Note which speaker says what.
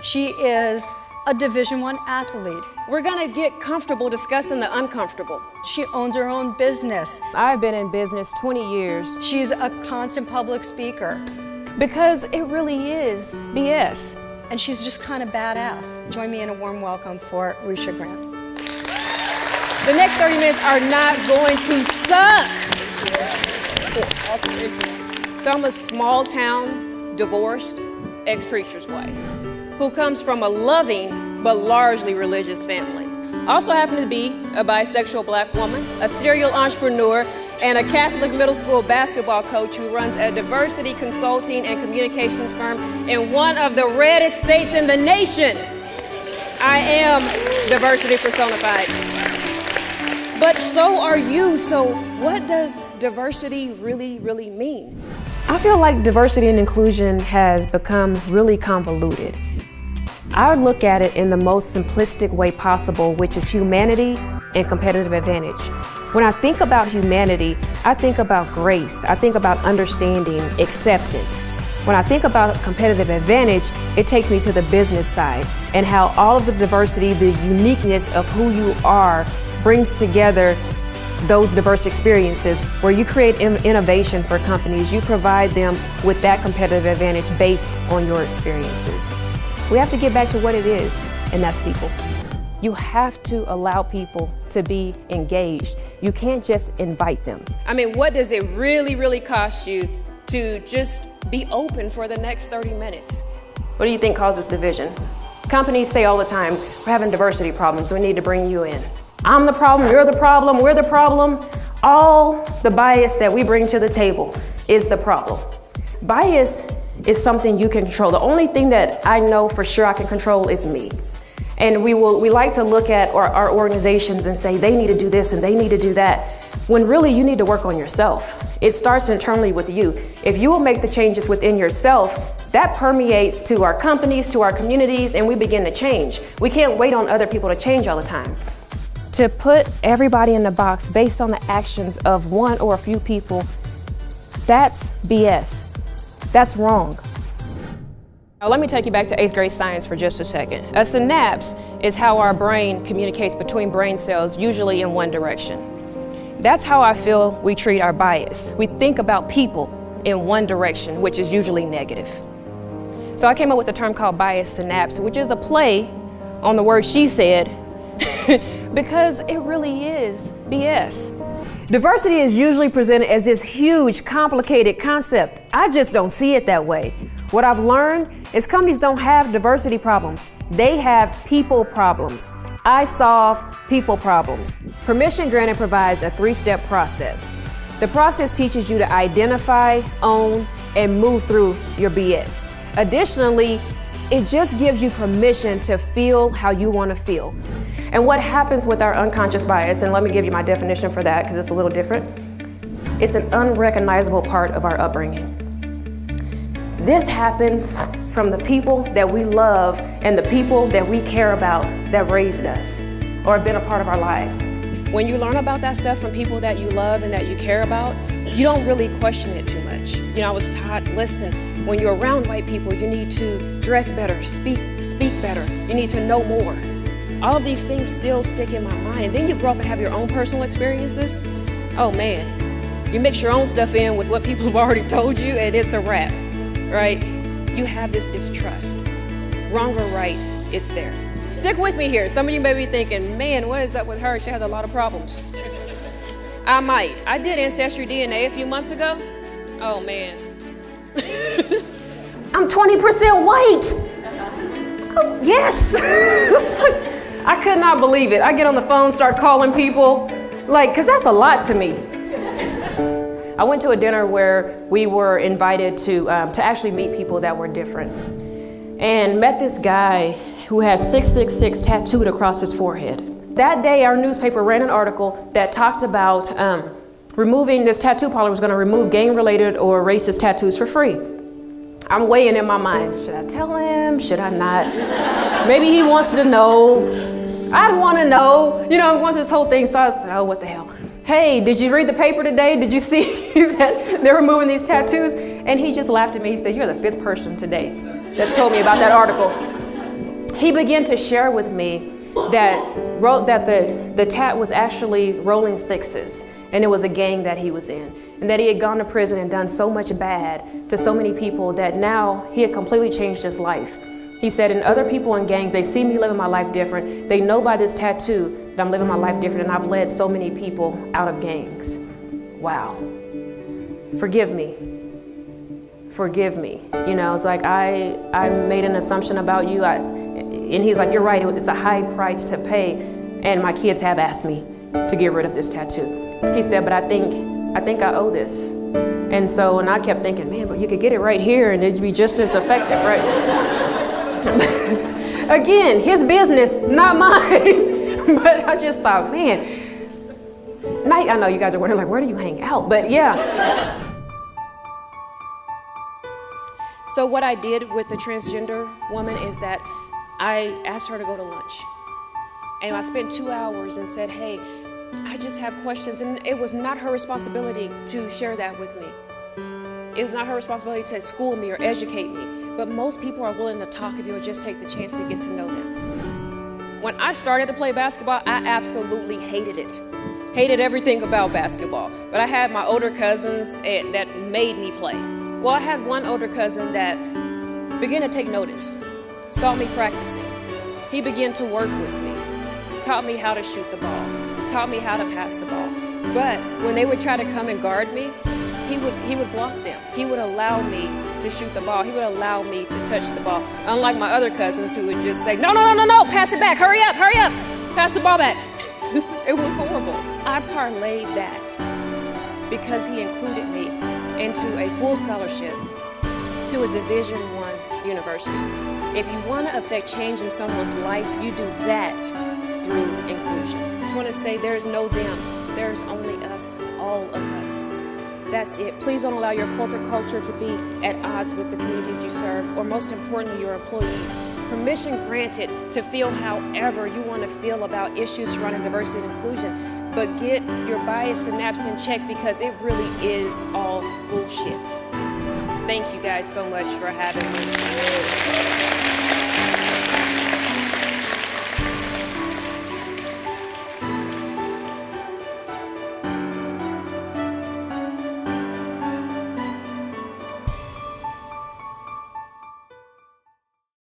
Speaker 1: She is a Division I athlete.
Speaker 2: We're gonna get comfortable discussing the uncomfortable.
Speaker 1: She owns her own business.
Speaker 3: I've been in business 20 years.
Speaker 1: She's a constant public speaker.
Speaker 3: Because it really is BS.
Speaker 1: And she's just kind of badass. Join me in a warm welcome for Risha Grant.
Speaker 2: The next 30 minutes are not going to suck. So I'm a small town, divorced, ex-preacher's wife who comes from a loving but largely religious family. I also happen to be a bisexual black woman, a serial entrepreneur, and a Catholic middle school basketball coach who runs a diversity consulting and communications firm in one of the reddest states in the nation. I am diversity personified. But so are you. So what does diversity really mean?
Speaker 3: I feel like diversity and inclusion has become really convoluted. I look at it in the most simplistic way possible, which is humanity and competitive advantage. When I think about humanity, I think about grace, I think about understanding, acceptance. When I think about competitive advantage, it takes me to the business side and how all of the diversity, the uniqueness of who you are brings together those diverse experiences where you create innovation for companies. You provide them with that competitive advantage based on your experiences. We have to get back to what it is, and that's people. You have to allow people to be engaged. You can't just invite them.
Speaker 2: I mean, what does it really cost you to just be open for the next 30 minutes?
Speaker 3: What do you think causes division? Companies say all the time, we're having diversity problems, we need to bring you in. I'm the problem, you're the problem, we're the problem. All the bias that we bring to the table is the problem. Bias is something you can control. The only thing that I know for sure I can control is me. And we like to look at our organizations and say they need to do this and they need to do that, when really you need to work on yourself. It starts internally with you. If you will make the changes within yourself, that permeates to our companies, to our communities, and we begin to change. We can't wait on other people to change all the time. To put everybody in the box based on the actions of one or a few people, that's BS. That's wrong.
Speaker 2: Now let me take you back to 8th grade science for just a second. A synapse is how our brain communicates between brain cells, usually in one direction. That's how I feel we treat our bias. We think about people in one direction, which is usually negative. So I came up with a term called bias synapse, which is a play on the word she said, because it really is BS. Diversity is usually presented as this huge, complicated concept. I just don't see it that way. What I've learned is companies don't have diversity problems. They have people problems. I solve people problems. Permission Granted provides a 3-step process. The process teaches you to identify, own, and move through your BS. Additionally, it just gives you permission to feel how you want to feel. And what happens with our unconscious bias, and let me give you my definition for that because it's a little different. It's an unrecognizable part of our upbringing. This happens from the people that we love and the people that we care about that raised us or have been a part of our lives. When you learn about that stuff from people that you love and that you care about, you don't really question it too much. You know, I was taught, listen, when you're around white people, you need to dress better, speak better, you need to know more. All of these things still stick in my mind. And then you grow up and have your own personal experiences. Oh man, you mix your own stuff in with what people have already told you and it's a wrap, right? You have this distrust. Wrong or right, it's there. Stick with me here. Some of you may be thinking, man, what is up with her? She has a lot of problems. I might. I did Ancestry DNA a few months ago. Oh man.
Speaker 3: I'm 20% white. Oh, yes. I could not believe it. I get on the phone, start calling people, because that's a lot to me. I went to a dinner where we were invited to actually meet people that were different, and met this guy who has 666 tattooed across his forehead. That day, our newspaper ran an article that talked about removing, this tattoo parlor was going to remove gang-related or racist tattoos for free. I'm weighing in my mind, should I tell him, should I not? Maybe he wants to know. I'd want to know. You know, I'm going through this whole thing, so I said, oh, what the hell. Hey, did you read the paper today? Did you see that they're removing these tattoos? And he just laughed at me. He said, you're the 5th person today that's told me about that article. he began to share with me that the tat was actually rolling sixes, and it was a gang that he was in, and that he had gone to prison and done so much bad to so many people that now he had completely changed his life. He said, and other people in gangs, they see me living my life different. They know by this tattoo that I'm living my life different, and I've led so many people out of gangs. Wow. Forgive me. Forgive me. You know, it's like I made an assumption about you guys. And he's like, you're right, it's a high price to pay. And my kids have asked me to get rid of this tattoo. He said, but I think I owe this. And so, and I kept thinking, man, but you could get it right here and it'd be just as effective, right? Again, his business, not mine. But I just thought, man, I know you guys are wondering, like, where do you hang out? But yeah.
Speaker 2: So what I did with the transgender woman is that I asked her to go to lunch. And I spent 2 hours and said, hey, I just have questions. And it was not her responsibility to share that with me. It was not her responsibility to school me or educate me. But most people are willing to talk if you'll just take the chance to get to know them. When I started to play basketball, I absolutely hated it. Hated everything about basketball. But I had my older cousins that made me play. Well, I had one older cousin that began to take notice, saw me practicing. He began to work with me, taught me how to shoot the ball, taught me how to pass the ball. But when they would try to come and guard me, he would block them. He would allow me to shoot the ball. He would allow me to touch the ball. Unlike my other cousins who would just say, no, pass it back, hurry up, pass the ball back. It was horrible. I parlayed that because he included me into a full scholarship to a Division I university. If you want to affect change in someone's life, you do that through inclusion. I just want to say there's no them, there's only us, all of us. That's it. Please don't allow your corporate culture to be at odds with the communities you serve, or most importantly, your employees. Permission granted to feel however you want to feel about issues surrounding diversity and inclusion, but get your bias synapse in check because it really is all bullshit. Thank you guys so much for having me.